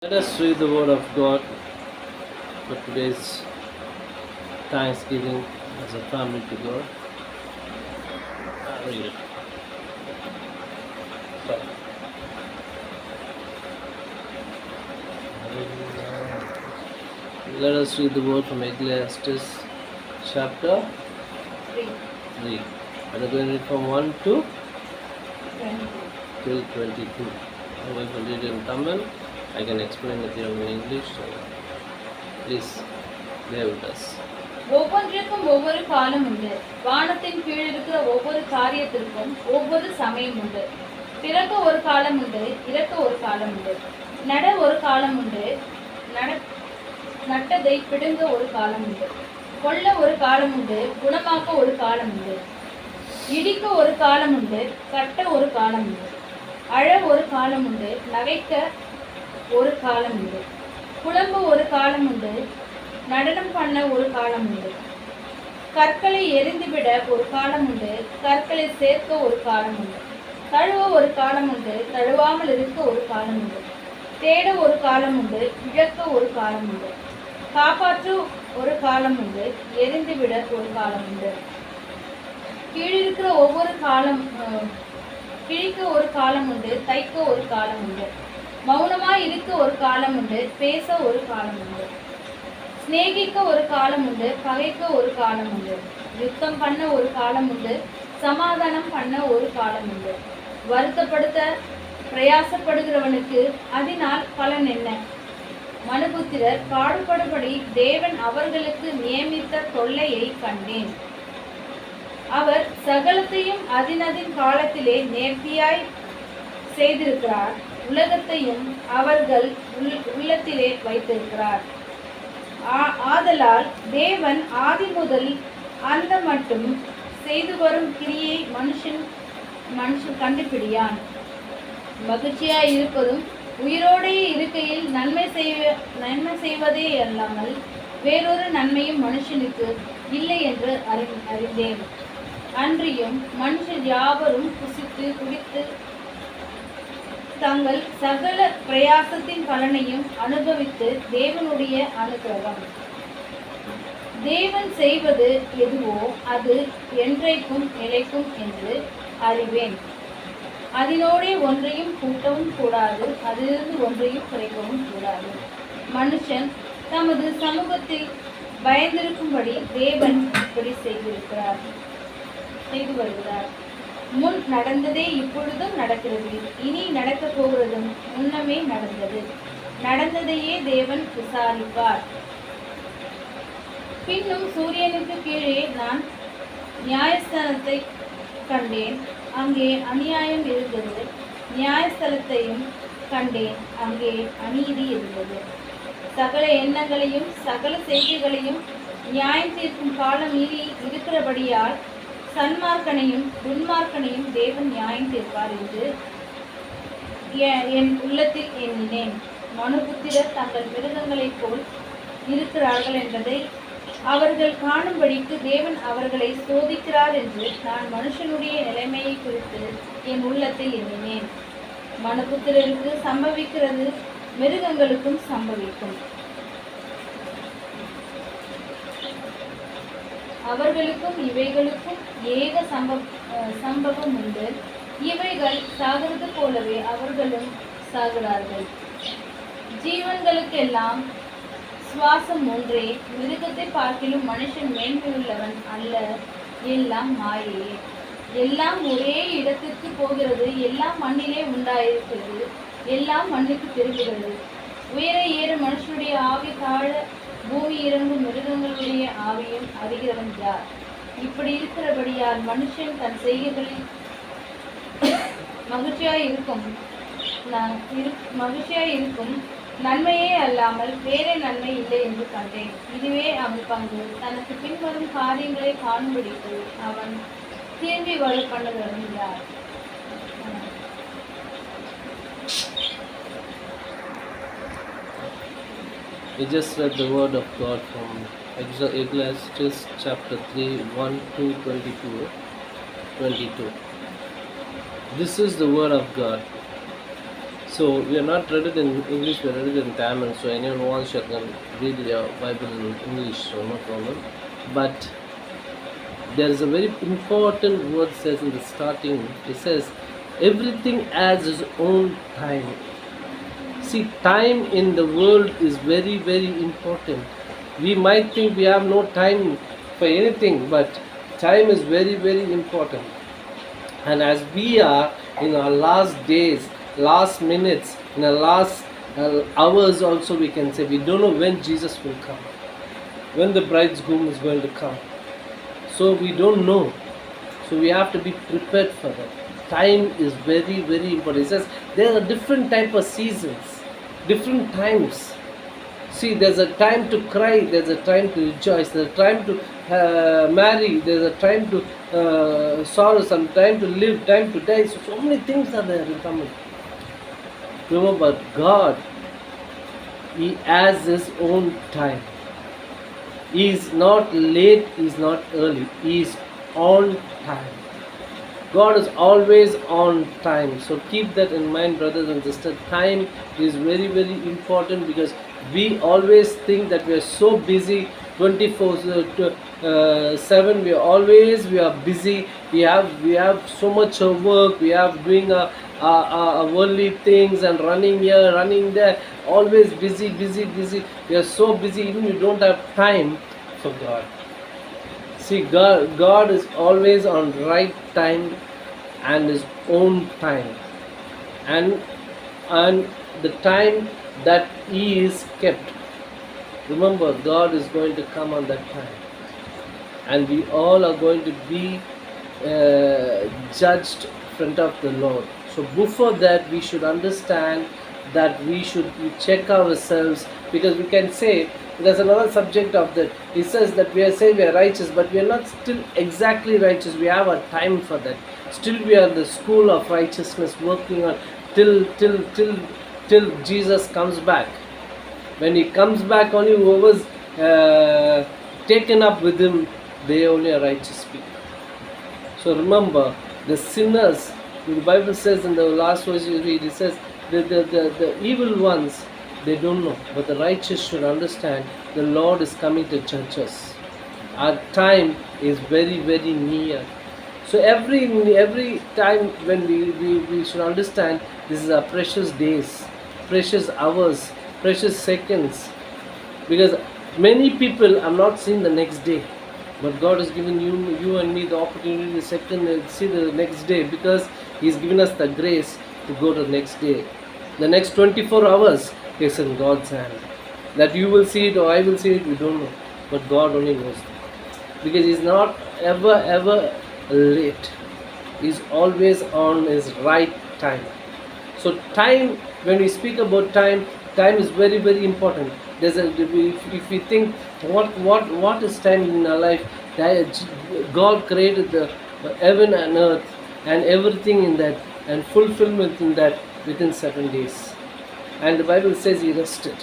Let us read the Word of God for today's Thanksgiving as a family to God. Read it. Sorry. Let us read the Word from Ecclesiastes chapter 3. And I'm going to read from 1 to till 22. I'm going to read in Tamil. I can explain it here in English. So please bear with us. ஒவ்வொன்றிற்கும் ஒவ்வொரு காலம் உண்டு. வானத்தின் கீழ் இருக்கிற ஒவ்வொரு காரியத்திற்கும் ஒவ்வொரு சமயம் உண்டு. பிறக்க ஒரு காலம் உண்டு, இறக்க ஒரு காலம் உண்டு. நட ஒரு காலம் உண்டு, நட்டதை பிடுங்க ஒரு காலம் உண்டு. கொல்ல ஒரு காலம் உண்டு, குணமாக்க ஒரு காலம் உண்டு. இடிக்க ஒரு காலம் உண்டு, கட்ட ஒரு காலம் உண்டு. அழ ஒரு காலம் உண்டு, நகைக்க ஒரு காலம் உண்டு. புலம்ப ஒரு காலம் உண்டு, நடனம் பண்ண ஒரு காலம் உண்டு. கற்களை எரிந்துவிட ஒரு காலம் உண்டு, கற்களை சேர்க்க ஒரு காலம் உண்டு. தழுவ ஒரு காலம் உண்டு, தழுவாமல் இருக்க ஒரு காலம் உண்டு. தேட ஒரு காலம் உண்டு, இழக்க ஒரு காலம் உண்டு. காப்பாற்ற ஒரு காலம் உண்டு, எரிந்துவிட ஒரு காலம் உண்டு. கீழிருக்கிற ஒவ்வொரு காலம் கிழிக்க ஒரு காலம் உண்டு, தைக்க ஒரு காலம் உண்டு. மௌனமாய் இருக்க ஒரு காலம் உண்டு, பேச ஒரு காலம் உண்டு. சிநேகிக்க ஒரு காலம் உண்டு, பகைக்க ஒரு காலம் உண்டு. யுத்தம் பண்ண ஒரு காலம் உண்டு, சமாதானம் பண்ண ஒரு காலம் உண்டு. வருத்தப்படுத்த பிரயாசப்படுகிறவனுக்கு அதனால் பலன் என்ன? மனுபுத்திரர் பாடுபடும்படி தேவன் அவர்களுக்கு நியமித்த தொல்லையை கண்டேன். அவர் சகலத்தையும் அதினதின் காலத்திலே நேர்த்தியாய் செய்திருக்கிறார். உலகத்தையும் அவர்கள் உள்ளத்திலே வைத்திருக்கிறார். ஆதலால் தேவன் ஆதி முதல் அந்த மட்டும் செய்து வரும் கிரியை மனுஷன் கண்டுபிடியான். மகிழ்ச்சியாய் இருப்பதும் உயிரோடே இருக்கையில் நன்மை செய்வதே அல்லாமல் வேறொரு நன்மையும் மனுஷனுக்கு இல்லை என்று அறிந்தேன். அன்றியும் மனுஷர் யாவரும் புசித்து குடித்து தங்கள் சகல பிரயாசத்தின் பலனையும் அனுபவித்து தேவனுடைய அனுகிரகம். தேவன் செய்வது எதுவோ அது என்றைக்கும் நிலைக்கும் என்று அறிவேன். அதனோடே ஒன்றையும் கூட்டவும் கூடாது, அதிலிருந்து ஒன்றையும் குறைக்கவும் கூடாது. மனுஷன் தமது சமூகத்தில் பயந்திருக்கும்படி தேவன் இப்படி செய்து வருகிறார். முன் நடந்ததே இப்பொழுதும் நடக்கிறது, இனி நடக்க போகிறதும் முன்னமே நடந்தது. நடந்ததையே தேவன் விசாரிப்பார். பின்னும் சூரியனுக்கு கீழே நான் நியாயஸ்தலத்தை கண்டேன், அங்கே அநியாயம் இருந்தது. நியாயஸ்தலத்தையும் கண்டேன், அங்கே அநீதி இருந்தது. சகல எண்ணங்களையும் சகல செய்திகளையும் நியாயம் தீர்க்கும் காலம் மீறி இருக்கிறபடியால் சன்மார்க்கனையும் துன்மார்க்கனையும் தேவன் நியாயம் தீர்ப்பார் என்று என் உள்ளத்தில் எண்ணினேன். மனுபுத்திரர் தங்கள் மிருகங்களைப் போல் இருக்கிறார்கள் என்பதை அவர்கள் காணும்படிக்கு தேவன் அவர்களை சோதிக்கிறார் என்று நான் மனுஷனுடைய நிலைமையை குறித்து என் உள்ளத்தில் எண்ணினேன். மனுபுத்திரருக்கு சம்பவிக்கிறது மிருகங்களுக்கும் சம்பவிக்கும். அவர்களுக்கும் இவைகளுக்கும் ஏக சம்பவம் உண்டு. இவைகள் சாகிறது போலவே அவர்களும் சாகிறார்கள். ஜீவன்களுக்கெல்லாம் சுவாசம் ஒன்றே, மிருகத்தை பார்க்கிலும் மனுஷன் மேன்மையுள்ளவன் அல்ல. எல்லாம் மாயையே. எல்லாம் ஒரே இடத்திற்கு போகிறது, எல்லாம் மண்ணிலே உண்டாயிருக்கிறது, எல்லாம் மண்ணுக்கு திரும்புகிறது. உயர ஏற மனுஷனுடைய ஆவி, தாழ பூமி இறங்கும் மிருகங்களுடைய ஆவியும் அறிகிறவன் யார்? இப்படி இருக்கிறபடியால் மனுஷன் தன் செய்கைகளில் மகிழ்ச்சியாய் இருக்கும் நன்மையே அல்லாமல் வேறே நன்மை இல்லை என்று கண்டேன். இதுவே அவன் பங்கு. தனக்கு பின்வரும் காரியங்களை காணும்படிக்கு அவன் திரும்பி வர பண்ணுகிறவன் யார்? We just read the word of God from Ecclesiastes chapter 3, 1 to 22. This is the word of God. So we are not read it in English, we are read it in Tamil. So anyone who wants, you can read your Bible in English, so no problem. But there is a very important word says in the starting. It says everything has its own time. See, time in the world is very, very important. We might think we have no time for anything, but time is very, very important. And as we are in our last days, last minutes, in our last hours also, we can say we don't know when Jesus will come, when the bridegroom is going to come. So we don't know. So we have to be prepared for that. Time is very, very important. It says there are different type of seasons, different times. See, there's a time to cry, there's a time to rejoice, there's a time to marry, there's a time to sorrow, some time to live, time to die. So many things are there in Tamil. Remember, God, He has His own time. He is not late, He is not early, He is on time. God is always on time. So keep that in mind, brothers and sisters. Time is very, very important, because we always think that we are so busy 24/7. We are busy. We have so much of work. We have doing worldly things and running here, running there. Always busy. We are so busy, even we don't have time for God. See, God is always on right time and His own time, and the time that He is kept. Remember, God is going to come on that time, and we all are going to be judged in front of the Lord. So before that, we should understand that we should check ourselves, because we can say, there's another subject of that. He says that we are saying we are righteous, but we are not still exactly righteous. We have a time for that. Still we are in the school of righteousness, working on till Jesus comes back. When He comes back, only whoever's taken up with Him, they only are righteous people. So remember, the sinners, the Bible says in the last verse you read, it says the evil ones, they don't know, but the righteous should understand the Lord is coming to judge us. Our time is very, very near. So every time when we should understand this is our precious days, precious hours, precious seconds, because many people are not seeing the next day, but God has given you and me the opportunity to see the next day, because He's given us the grace to go to the next day. The next 24 hours is in God's hand. That you will see it or I will see it, we don't know, but God only knows that. Because He's not ever late. He's always on His right time. So time, when we speak about time is very, very important. If we think what is time in our life, God created the heaven and earth and everything in that, and fulfillment in that within 7 days. And the Bible says He rested.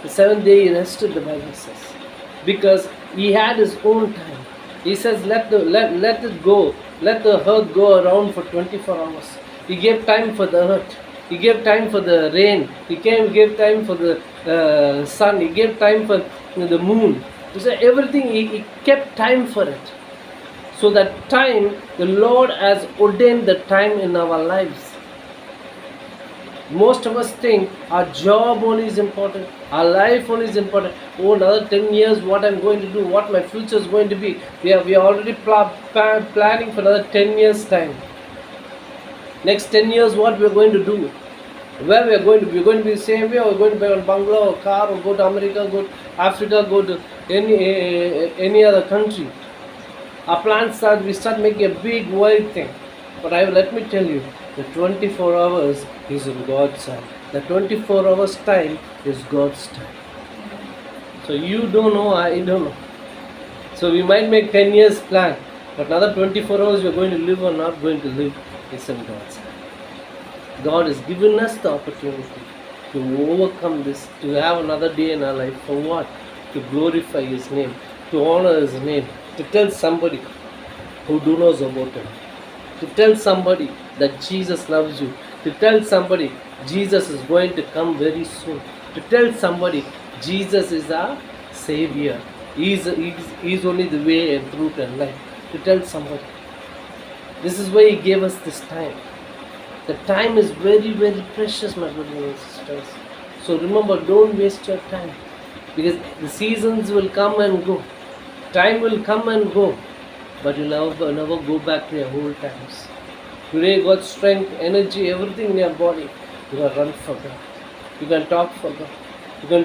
The 7th day He rested, the Bible says, because He had His own time. He says let it go, let the earth go around for 24 hours. He gave time for the earth. He gave time for the rain. He gave time for the sun. He gave time for the moon. So everything, He kept time for it. So that time, the Lord has ordained the time in our lives. Most of us think our job only is important, our life only is important. Oh, another 10 years, what I'm going to do, what my future is going to be. We are already planning for another 10 years time. Next 10 years, what we are going to do, where we are going to be. We're going to be the same way, or we're going to buy a bungalow or car, or go to America, go to Africa, go to any other country. Our plans we start making a big wide thing. But let me tell you, the 24 hours is in God's hand. The 24 hours time is God's time. So you don't know, I don't know. So we might make 10 years plan, but another 24 hours we are going to live or not going to live is in God's hand. God has given us the opportunity to overcome this, to have another day in our life. For what? To glorify His name, to honor His name, to tell somebody who knows about Him, to tell somebody that Jesus loves you, To tell somebody Jesus is going to come very soon. To tell somebody Jesus is our Savior. He's only the way and truth and life. To tell somebody. This is why He gave us this time. The time is very, very precious, my brothers and sisters. So remember, don't waste your time. Because the seasons will come and go. Time will come and go. But you'll never go back to your old times. Today, God's strength, energy, everything in your body, you can run for God. You can talk for God. You can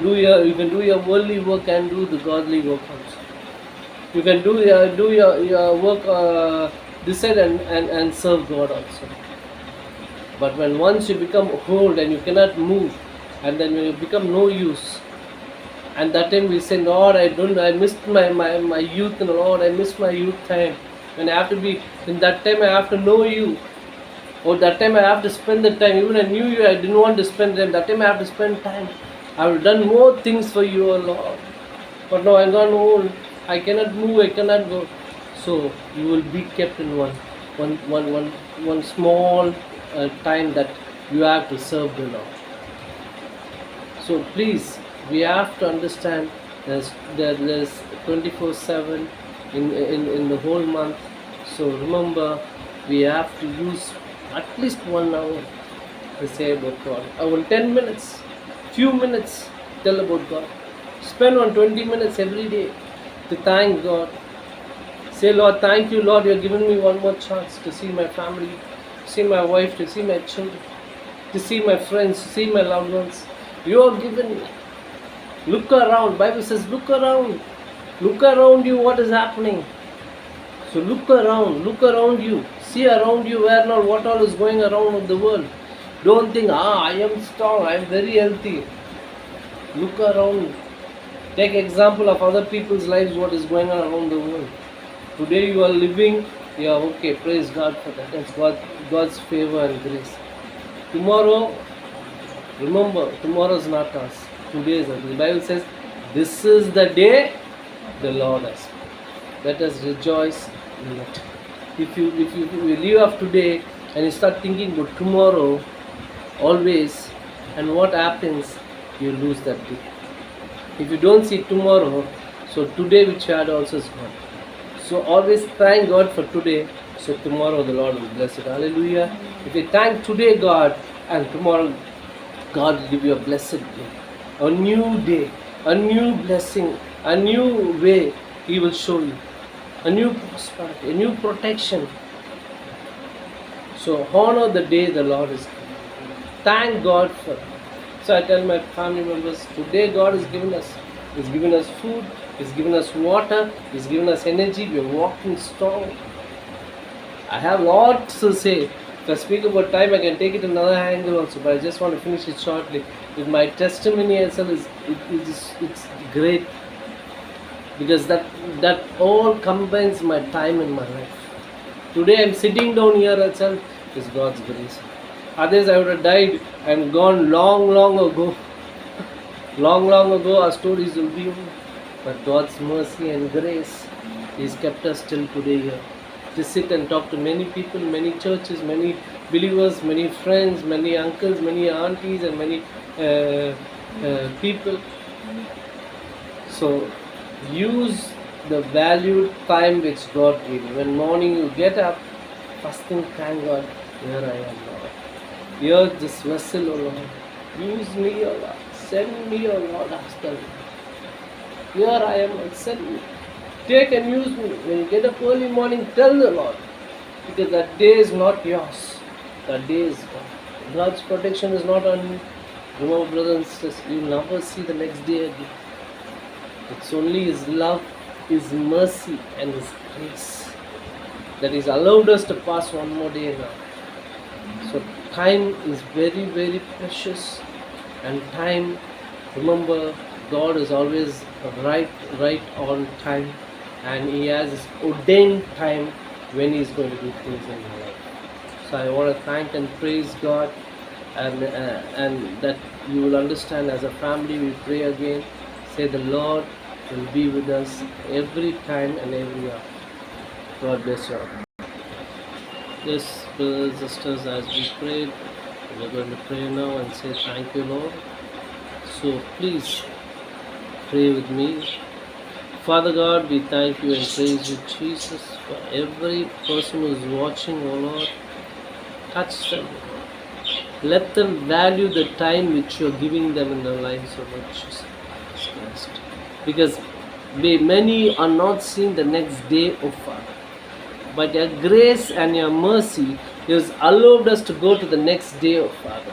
do your worldly work and do the godly work also. You can do your work, decide and serve God also. But when once you become old and you cannot move, and then you become no use, and that time we say, Lord, I missed my youth, and Lord, I missed my youth time. And I have to be, in that time I have to know you. Or that time I have to spend the time. Even I knew you, I didn't want to spend time. That time I have to spend time. I have done more things for you, O Lord. But now I'm gone old. I cannot move, I cannot go. So you will be kept in one small time that you have to serve the Lord. So please, we have to understand there's 24/7 in the whole month. So remember, we have to use at least 1 hour to say about God. 10 minutes, few minutes, tell about God. Spend 20 minutes every day to thank God. Say, Lord, thank you, Lord, you have given me one more chance to see my family, to see my wife, to see my children, to see my friends, to see my loved ones. You have given me. Look around. Bible says, look around. Look around you what is happening. So look around you. See around you where now what all is going around in the world. Don't think, I am strong, I am very healthy. Look around. Take example of other people's lives, what is going on around the world. Today you are living, yeah, okay, praise God for that. That's God's favor and grace. Tomorrow, remember, tomorrow is not us. Today is us. The Bible says, this is the day the Lord has made. Let us rejoice in it. If you leave off today and you start thinking about tomorrow always, and what happens, you lose that day. If you don't see tomorrow, so today which you had also is gone. So always thank God for today, so tomorrow the Lord will bless it. Hallelujah. If you thank today God, and tomorrow God will give you a blessed day, a new day, a new blessing, a new way He will show you, a new prosperity, a new protection. So honor the day the Lord is giving. Thank God for it. So I tell my family members, today God has given us. He's given us food, He's given us water, He's given us energy, we are walking strong. I have lots to say. If I speak about time, I can take it another angle also, but I just want to finish it shortly. With my testimony as well, it's great, because that all combines my time in my life. Today I'm sitting down here itself is God's grace. Others I would have died and gone long ago. long ago our stories will be over. But God's mercy and grace, He's kept us till today here. To sit and talk to many people, many churches, many believers, many friends, many uncles, many aunties, and many people. So use the valued time which God gave you. When morning you get up, first thing, thank God, here I am, Lord. Here this vessel, O Lord. Use me, O Lord. Send me, O Lord, after me. Here I am, Lord. Send me. Take and use me. When you get up early morning, tell the Lord. Because that day is not yours. That day is God. God's protection is not on you. Remember, brothers and sisters, you will never see the next day again. It's only His love, His mercy, and His grace that He's allowed us to pass one more day now. So time is very, very precious. And time, remember, God is always right on time. And He has His ordained time when He is going to do things in your life. So I want to thank and praise God, and that you will understand as a family. We pray again. Say the Lord will be with us every time and every hour. God bless you all. Yes, brothers and sisters, as we prayed, We're going to pray now and say thank you, Lord. So please pray with me. Father God, we thank you and praise you, Jesus, for every person who is watching, oh Lord. Touch them, Lord. Let them value the time which you are giving them in their lives, oh Lord Jesus Christ. Because many are not seeing the next day, oh Father. But your grace and your mercy has allowed us to go to the next day, oh Father.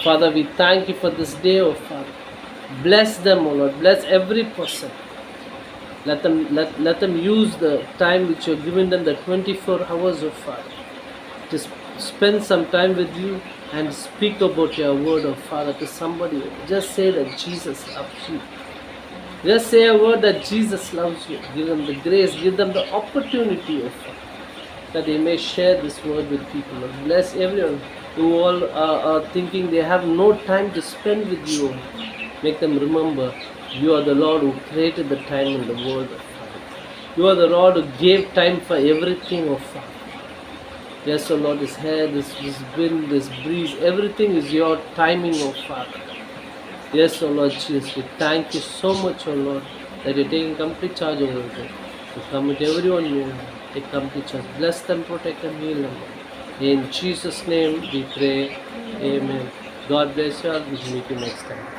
Father, we thank you for this day, oh Father. Bless them, oh Lord. Bless every person. Let them use the time which you have given them, the 24 hours, oh Father, to spend some time with you and speak about your word, oh Father, to somebody. Just say that Jesus loves you. Just say a word that Jesus loves you. Give them the grace, give them the opportunity, oh Father, that they may share this word with people. Lord. Bless everyone who all are thinking they have no time to spend with you. Make them remember you are the Lord who created the time in the world, oh Father. You are the Lord who gave time for everything, oh Father. Yes, oh Lord, this hair, this wind, this breeze, everything is your timing, oh Father. Yes, oh Lord Jesus, we thank you so much, oh Lord, that you're taking complete charge over it. You commit everyone you take complete charge. Bless them, protect them, heal them. In Jesus' name we pray. Amen. God bless you all. We'll meet you next time.